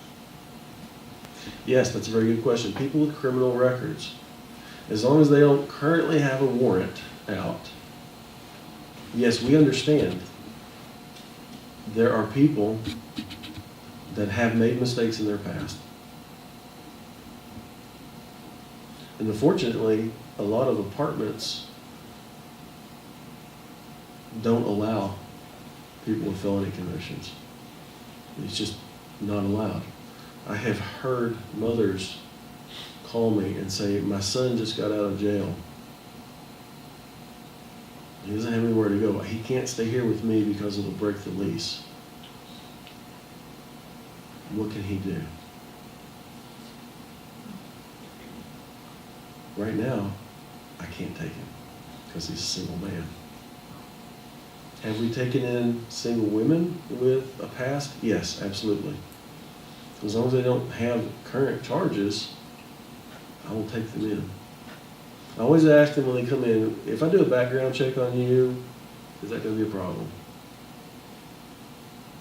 Yes, that's a very good question. People with criminal records, as long as they don't currently have a warrant out, yes, we understand there are people that have made mistakes in their past. And unfortunately, a lot of apartments don't allow people with felony convictions. It's just not allowed. I have heard mothers call me and say, my son just got out of jail. He doesn't have anywhere to go. He can't stay here with me because it'll break the lease. What can he do? Right now, I can't take him because he's a single man. Have we taken in single women with a past? Yes, absolutely. As long as they don't have current charges, I will take them in. I always ask them when they come in, if I do a background check on you, is that going to be a problem?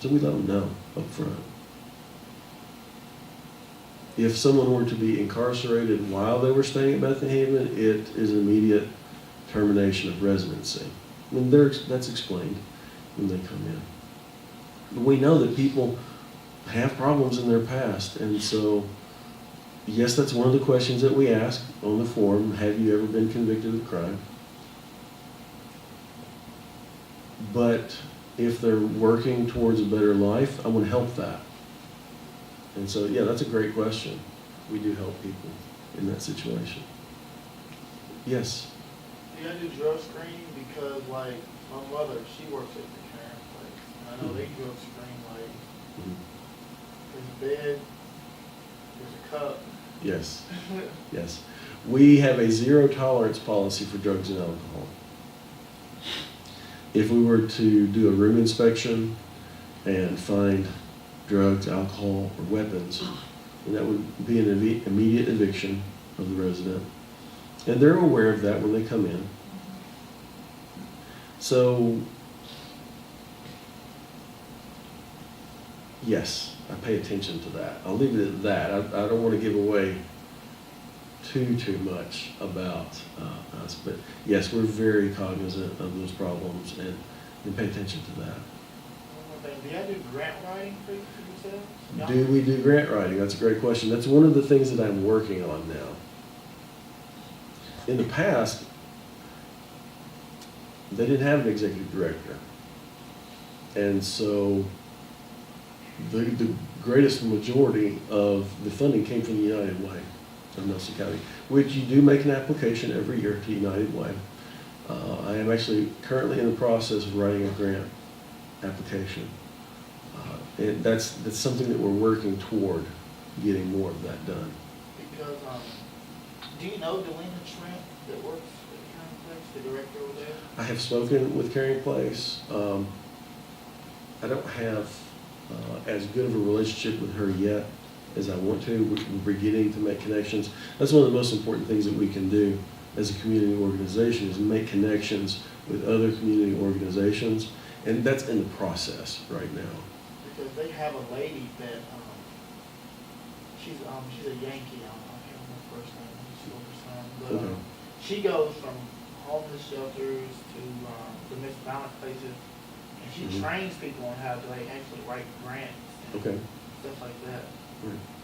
So we let them know up front. If someone were to be incarcerated while they were staying at Bethany Haven, it is immediate termination of residency. And that's explained when they come in. But we know that people have problems in their past, and so yes, that's one of the questions that we ask on the form. Have you ever been convicted of a crime? But if they're working towards a better life, I want to help that. And so, yeah, that's a great question. We do help people in that situation. Yes? Yeah, I do drug screening because, like, my mother, she works at the Catharine College. And I know they drug screen, like, there's a bed, there's a cup. Yes. Yes. We have a zero tolerance policy for drugs and alcohol. If we were to do a room inspection and find drugs, alcohol, or weapons, then that would be an immediate eviction of the resident. And they're aware of that when they come in. So, yes, I pay attention to that. I'll leave it at that. I don't want to give away too much about us, but yes, we're very cognizant of those problems and pay attention to that. One more thing, do y'all do grant writing for yourselves? Do we do grant writing? That's a great question. That's one of the things that I'm working on now. In the past, they didn't have an executive director. And so the greatest majority of the funding came from the United Way of Nelson County, which you do make an application every year to United Way. I am actually currently in the process of writing a grant application. And that's something that we're working toward, getting more of that done. Because, do you know Delina Trent that works at Catharine College, the director over there? I have spoken with Caring Place. I don't have as good of a relationship with her yet as I want to. We're beginning to make connections. That's one of the most important things that we can do as a community organization, is make connections with other community organizations, and that's in the process right now. Because they have a lady that, she's a Yankee, I can't remember her first name, she's over son, but Okay. she goes from homeless shelters to domestic violence places, and she Mhm. trains people on how to like actually write grants and Okay. stuff like that.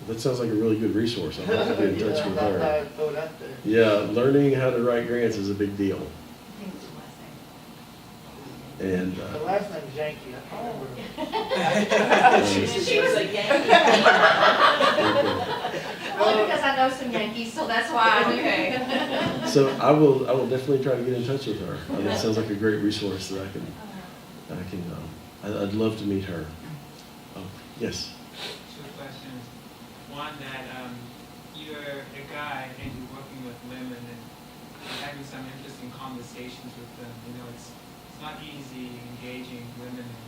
That sounds like a really good resource. I'll have to get in touch Yeah, with I her. thought I'd throw it out there. Yeah, learning how to write grants is a big deal. I think it's the last name. And The last name is Yankee, I can't remember. She was a Yankee. Only because I know some Yankees, so that's why I knew. so I will definitely try to get in touch with her. That sounds like a great resource that I'd love to meet her. Yes. Two questions. One, that you're a guy and you're working with women and you're having some interesting conversations with them. You know, it's not easy engaging women. And,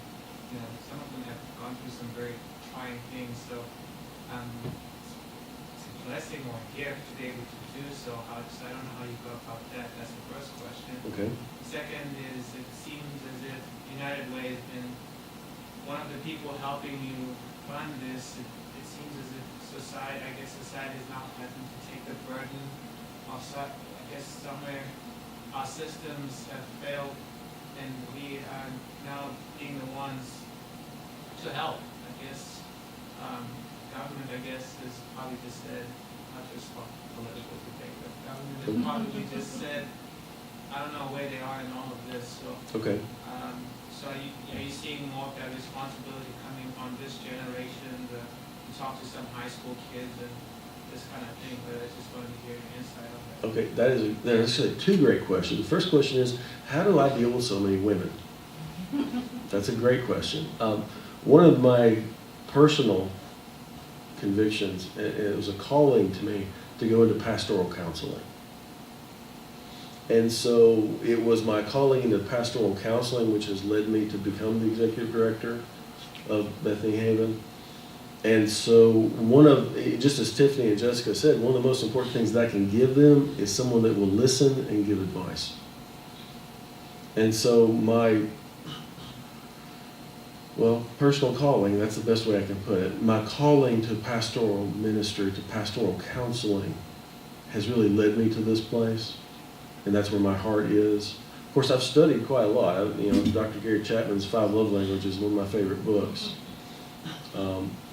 you know, some of them have gone through some very trying things. So it's a blessing or a gift to be able to do so. I don't know how you go about that. That's the first question. Okay. Second is, it seems as if United Way has been one of the people helping you fund this. It seems as if society is now having to take the burden of, I guess somewhere our systems have failed and we are now being the ones to help. I guess government, has probably just said, not just political debate, but government has probably just said, I don't know where they are in all of this. So Okay. so are you seeing more of that responsibility coming on this generation? You talk to some high school kids and this kind of thing, but I just wanted to hear your insight on that. Okay, that is actually two great questions. The first question is, how do I deal with so many women? That's a great question. One of my personal convictions, it was a calling to me to go into pastoral counseling. And so it was my calling into pastoral counseling which has led me to become the executive director of Bethany Haven. And so just as Tiffany and Jessica said, one of the most important things that I can give them is someone that will listen and give advice. And so personal calling, that's the best way I can put it. My calling to pastoral ministry, to pastoral counseling, has really led me to this place. And that's where my heart is. Of course, I've studied quite a lot. Dr. Gary Chapman's 5 Love Languages is one of my favorite books.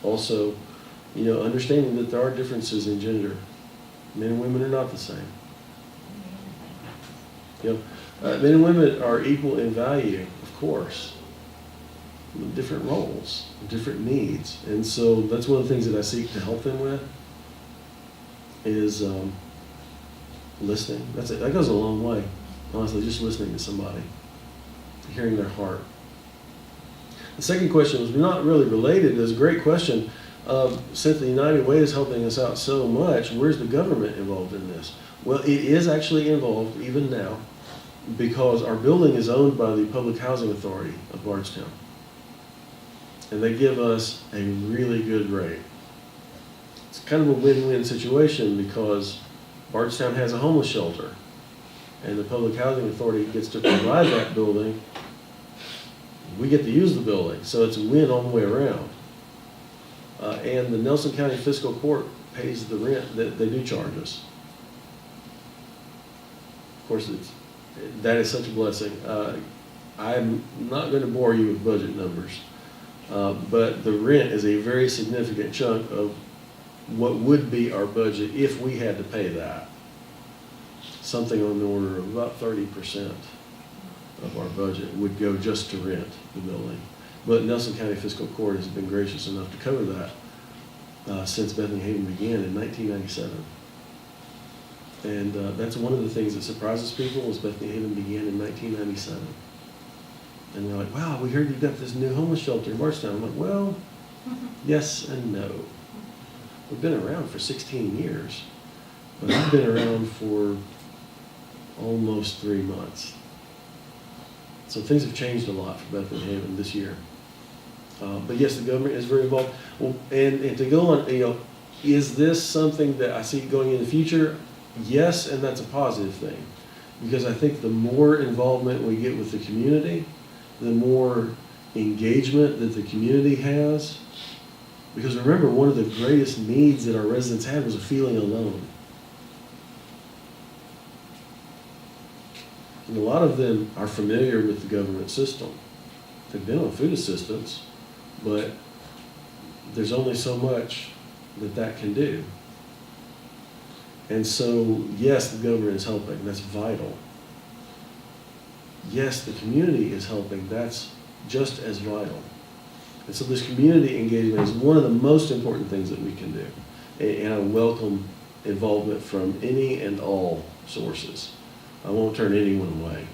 Also, understanding that there are differences in gender. Men and women are not the same. Men and women are equal in value, of course. Different roles, different needs. And so that's one of the things that I seek to help them with is listening. That's it. That goes a long way. Honestly, just listening to somebody, hearing their heart. The second question was not really related. It's a great question. Since the United Way is helping us out so much, where's the government involved in this? Well, it is actually involved even now because our building is owned by the Public Housing Authority of Bardstown. And they give us a really good rate. It's kind of a win-win situation because Bardstown has a homeless shelter and the Public Housing Authority gets to provide that building. We get to use the building, so it's a win all the way around. And the Nelson County Fiscal Court pays the rent that they do charge us. Of course, that is such a blessing. I'm not going to bore you with budget numbers, but the rent is a very significant chunk of what would be our budget if we had to pay that. Something on the order of about 30% of our budget would go just to rent the building. But Nelson County Fiscal Court has been gracious enough to cover that since Bethany Haven began in 1997. And that's one of the things that surprises people is Bethany Haven began in 1997. And they're like, wow, we heard you got this new homeless shelter in Bardstown. I'm like, well, yes and no. We've been around for 16 years, but I've been around for almost 3 months. So things have changed a lot for Bethany Haven this year. But yes, the government is very involved. Well, and to go on, is this something that I see going in the future? Yes, and that's a positive thing. Because I think the more involvement we get with the community, the more engagement that the community has. Because remember, one of the greatest needs that our residents had was a feeling alone. And a lot of them are familiar with the government system. They've been on food assistance, but there's only so much that can do. And so, yes, the government is helping. That's vital. Yes, the community is helping. That's just as vital. And so this community engagement is one of the most important things that we can do. And I welcome involvement from any and all sources. I won't turn anyone away.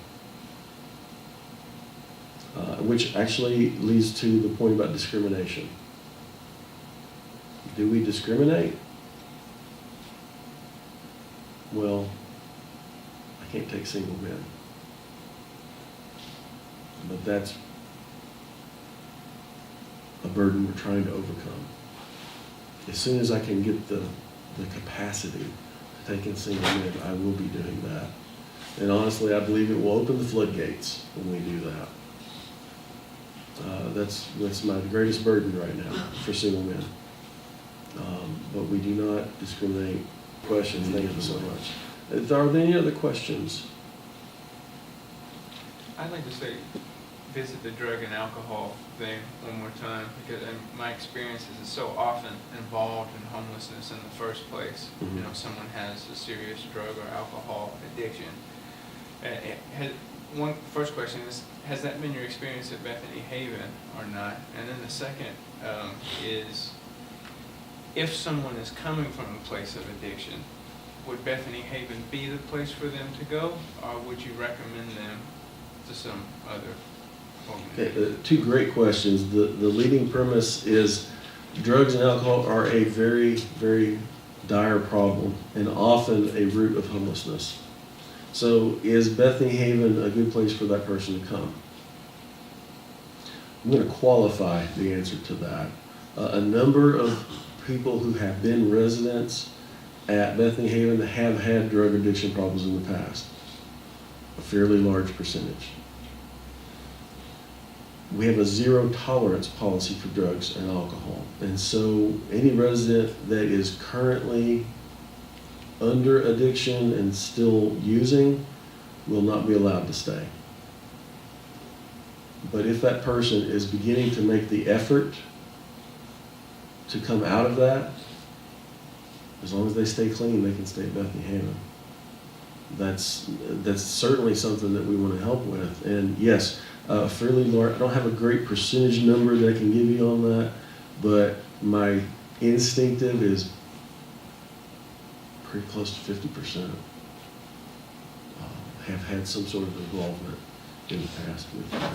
Which actually leads to the point about discrimination. Do we discriminate? Well, I can't take single men. But that's a burden we're trying to overcome. As soon as I can get the capacity to take in single men, I will be doing that. And honestly, I believe it will open the floodgates when we do that. That's my greatest burden right now for single men. But we do not discriminate. Questions, thank you so much. Are there any other questions? I'd like to say, visit the drug and alcohol thing one more time, because my experience is it's so often involved in homelessness in the first place. Mm-hmm. Someone has a serious drug or alcohol addiction. First question is, has that been your experience at Bethany Haven or not? And then the second is, if someone is coming from a place of addiction, would Bethany Haven be the place for them to go, or would you recommend them to some other organization? Okay, two great questions. The leading premise is drugs and alcohol are a very, very dire problem and often a root of homelessness. So is Bethany Haven a good place for that person to come? I'm going to qualify the answer to that. A number of people who have been residents at Bethany Haven have had drug addiction problems in the past, a fairly large percentage. We have a zero tolerance policy for drugs and alcohol. And so any resident that is currently under addiction and still using will not be allowed to stay. But if that person is beginning to make the effort to come out of that, as long as they stay clean, they can stay at Bethany Haven. That's certainly something that we want to help with. And yes, fairly large, I don't have a great percentage number that I can give you on that, but my instinctive is pretty close to 50% have had some sort of involvement in the past with that.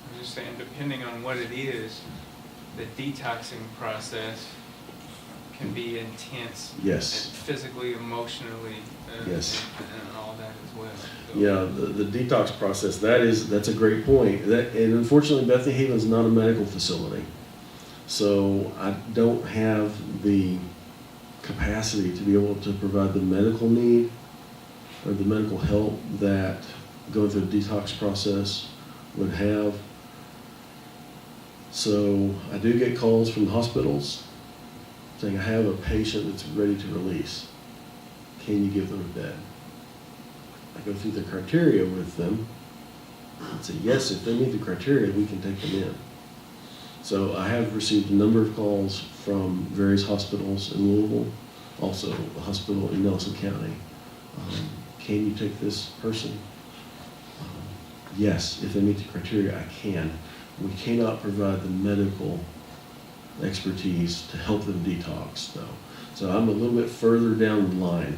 I'm just saying, depending on what it is, the detoxing process can be intense. Yes. And physically, emotionally, Yes. and all that as well. So, Yeah, the detox process, that's a great point. And unfortunately, Bethany Haven's not a medical facility. So I don't have the capacity to be able to provide the medical need or the medical help that going through the detox process would have. So I do get calls from the hospitals saying, I have a patient that's ready to release. Can you give them a bed? I go through the criteria with them and say, yes, if they meet the criteria, we can take them in. So I have received a number of calls from various hospitals in Louisville, also a hospital in Nelson County. Can you take this person? Yes, if they meet the criteria, I can. We cannot provide the medical expertise to help them detox, though. So I'm a little bit further down the line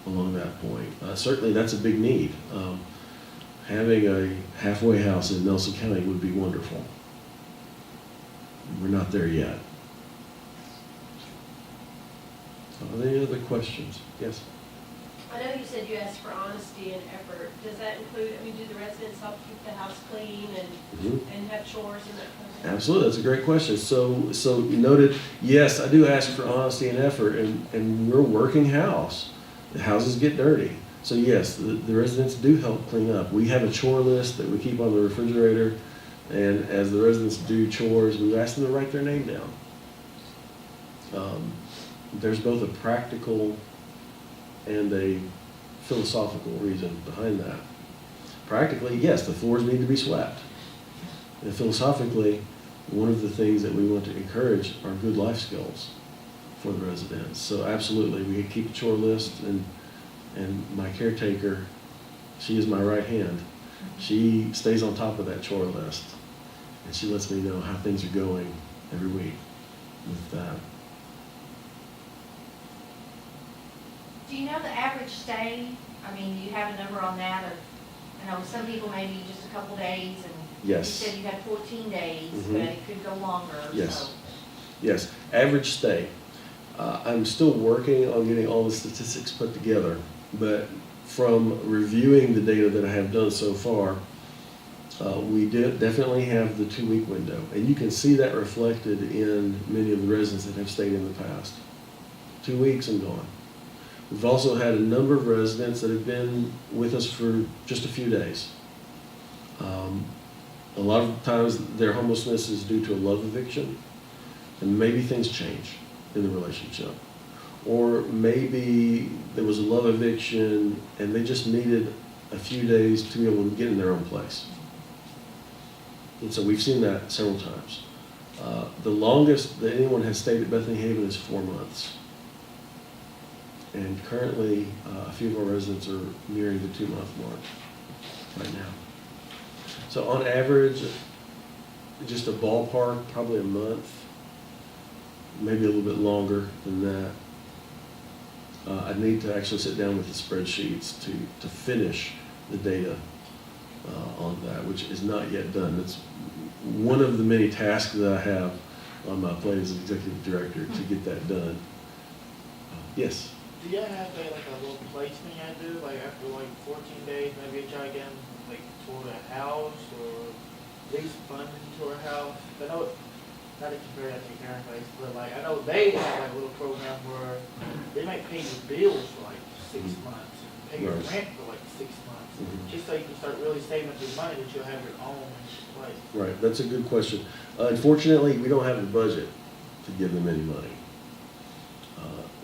along that point. Certainly, that's a big need. Having a halfway house in Nelson County would be wonderful. We're not there yet. Are there any other questions? Yes? I know you said you asked for honesty and effort. Does that include, I mean, do the residents help keep the house clean and have chores and that kind of thing? Absolutely, that's a great question. So you noted, yes, I do ask for honesty and effort, and we're a working house. The houses get dirty. So yes, the residents do help clean up. We have a chore list that we keep on the refrigerator, and as the residents do chores, we ask them to write their name down. There's both a practical and a philosophical reason behind that. Practically, yes, the floors need to be swept. And philosophically, one of the things that we want to encourage are good life skills for the residents. So absolutely, we keep a chore list, and my caretaker, she is my right hand. She stays on top of that chore list, and she lets me know how things are going every week with that. Do you know the average stay? I mean, do you have a number on that of, I know some people maybe just a couple days, and Yes. you said you had 14 days, Mhm. but it could go longer, Yes. so. Yes, average stay. I'm still working on getting all the statistics put together, but from reviewing the data that I have done so far, we definitely have the 2-week window. And you can see that reflected in many of the residents that have stayed in the past. 2 weeks and gone. We've also had a number of residents that have been with us for just a few days. A lot of times their homelessness is due to a love eviction, and maybe things change in the relationship. Or maybe there was a love eviction and they just needed a few days to be able to get in their own place. And so we've seen that several times. The longest that anyone has stayed at Bethany Haven is 4 months. And currently, a few of our residents are nearing the 2-month mark right now. So on average, just a ballpark, probably a month, maybe a little bit longer than that. I'd need to actually sit down with the spreadsheets to finish the data on that, which is not yet done. That's one of the many tasks that I have on my plate as executive director, to get that done. Yes? Do y'all have like a little placement y'all do, like after like 14 days, maybe y'all get them like toward a house or at least funding to a house? I know, not to compare that to Catharine Place, but like, I know they have like a little program where they might pay your bills for like 6 months, and pay your Right. rent for like 6 months, Mhm. just so you can start really saving up your money that you'll have your own place. Right, that's a good question. Unfortunately, we don't have the budget to give them any money.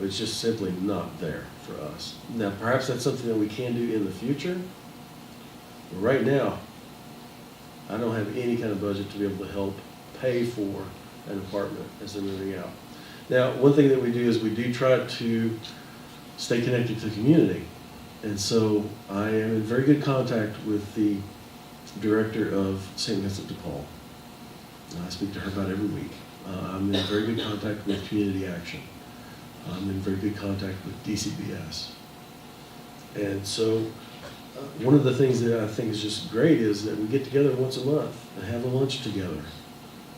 It's just simply not there for us. Now, perhaps that's something that we can do in the future. But right now, I don't have any kind of budget to be able to help pay for an apartment as they're moving out. Now, one thing that we do is we do try to stay connected to the community. And so I am in very good contact with the director of St. Vincent de Paul. I speak to her about every week. I'm in very good contact with Community Action. I'm in very good contact with DCBS. And so one of the things that I think is just great is that we get together once a month and have a lunch together.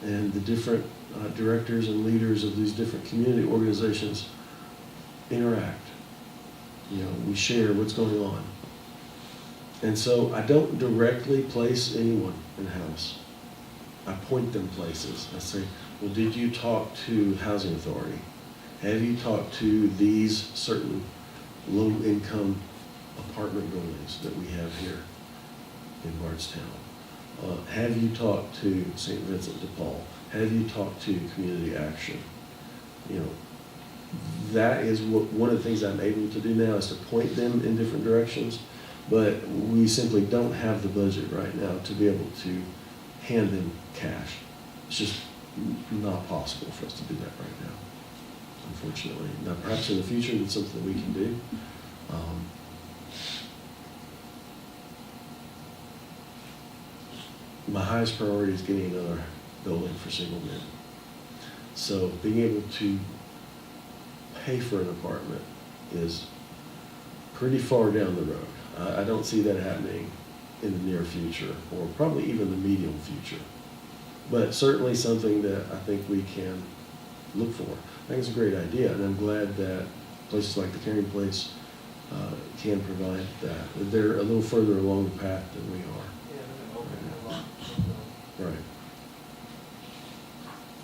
And the different directors and leaders of these different community organizations interact. You know, we share what's going on. And so I don't directly place anyone in a house. I point them places. I say, well, did you talk to Housing Authority? Have you talked to these certain low-income apartment buildings that we have here in Bardstown? Have you talked to St. Vincent de Paul? Have you talked to Community Action? You know, that is one of the things I'm able to do now is to point them in different directions, but we simply don't have the budget right now to be able to hand them cash. It's just not possible for us to do that right now, unfortunately. Now, perhaps in the future, it's something that we can do. My highest priority is getting another building for single men. So being able to pay for an apartment is pretty far down the road. I don't see that happening in the near future, or probably even the medium future. But certainly something that I think we can look for. I think it's a great idea, and I'm glad that places like the Catharine Place can provide that. They're a little further along the path than we are. Yeah, they've been opening a lot. Right.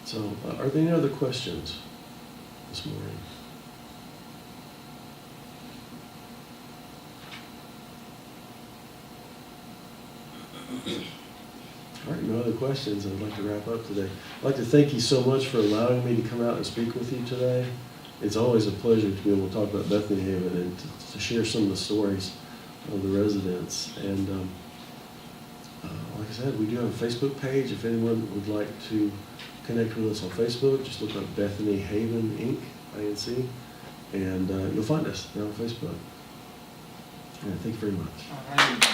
So, are there any other questions this morning? All right, no other questions. I'd like to wrap up today. I'd like to thank you so much for allowing me to come out and speak with you today. It's always a pleasure to be able to talk about Bethany Haven and to share some of the stories of the residents. And like I said, we do have a Facebook page. If anyone would like to connect with us on Facebook, just look up Bethany Haven Inc., INC, and you'll find us there on Facebook. And thank you very much. All right.